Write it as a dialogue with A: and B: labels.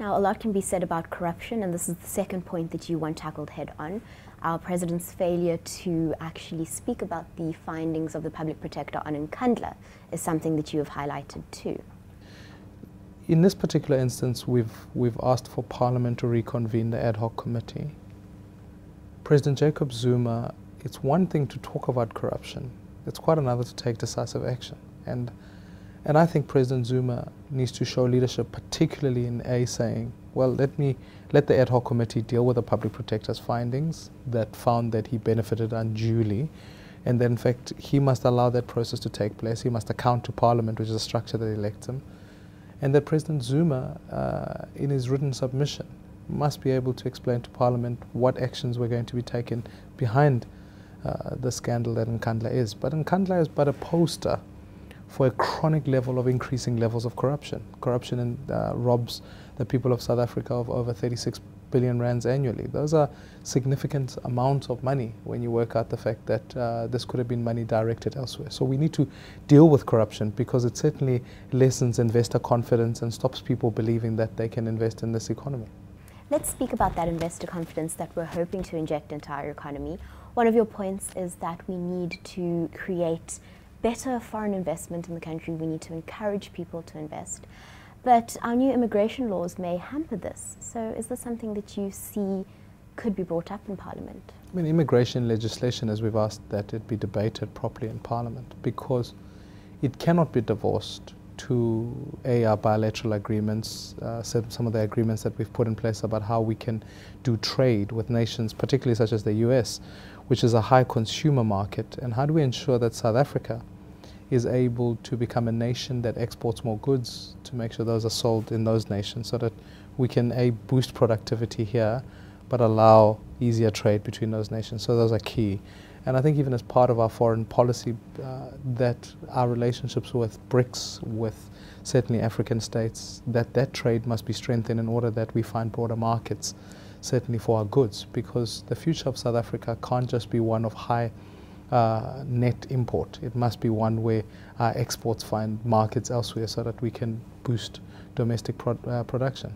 A: Now, a lot can be said about corruption, and this is the second point that you want tackled head on. Our president's failure to actually speak about the findings of the public protector on Nkandla is something that you have highlighted too.
B: In this particular instance, we've asked for Parliament to reconvene the ad hoc committee. President Jacob Zuma, it's one thing to talk about corruption. It's quite another to take decisive action. And I think President Zuma needs to show leadership, particularly in saying, well, let the ad hoc committee deal with the public protector's findings that found that he benefited unduly. And then, in fact, he must allow that process to take place. He must account to Parliament, which is a structure that elects him. And that President Zuma, in his written submission, must be able to explain to Parliament what actions were going to be taken behind the scandal that Nkandla is. But Nkandla is but a poster for a chronic level of increasing levels of corruption. Corruption robs the people of South Africa of over 36 billion rands annually. Those are significant amounts of money when you work out the fact that this could have been money directed elsewhere. So we need to deal with corruption because it certainly lessens investor confidence and stops people believing that they can invest in this economy.
A: Let's speak about that investor confidence that we're hoping to inject into our economy. One of your points is that we need to create better foreign investment in the country. We need to encourage people to invest. But our new immigration laws may hamper this. So is this something that you see could be brought up in Parliament?
B: I mean, immigration legislation, as we've asked that it be debated properly in Parliament, because it cannot be divorced to our bilateral agreements, some of the agreements that we've put in place about how we can do trade with nations, particularly such as the US, which is a high consumer market, and how do we ensure that South Africa is able to become a nation that exports more goods to make sure those are sold in those nations so that we can boost productivity here but allow easier trade between those nations. So those are key. And I think even as part of our foreign policy that our relationships with BRICS, with certainly African states, that trade must be strengthened in order that we find broader markets certainly for our goods, because the future of South Africa can't just be one of high net import. It must be one where our exports find markets elsewhere so that we can boost domestic production.